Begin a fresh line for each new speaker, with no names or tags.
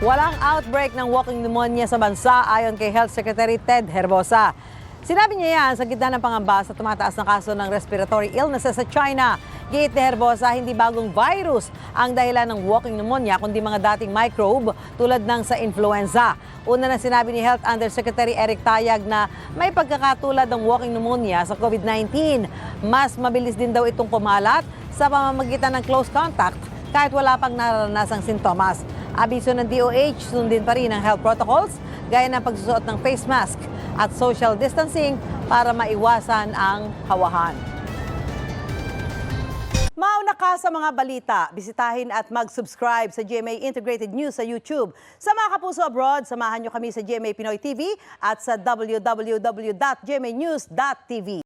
Walang outbreak ng walking pneumonia sa bansa ayon kay Health Secretary Ted Herbosa. Sinabi niya yan sa gitna ng pangamba sa tumataas na kaso ng respiratory illnesses sa China. Giit ni Herbosa, hindi bagong virus ang dahilan ng walking pneumonia kundi mga dating microbe tulad ng sa influenza. Una na sinabi ni Health Undersecretary Eric Tayag na may pagkakatulad ng walking pneumonia sa COVID-19. Mas mabilis din daw itong kumalat sa pamamagitan ng close contact kahit wala pang naranasang sintomas. Abiso ng DOH, sundin pa rin ang health protocols gaya ng pagsusuot ng face mask at social distancing para maiwasan ang hawahan. Mauna ka sa mga balita, bisitahin at mag-subscribe sa GMA Integrated News sa YouTube. Sa mga kapuso abroad, samahan nyo kami sa GMA Pinoy TV at sa www.gmanews.tv.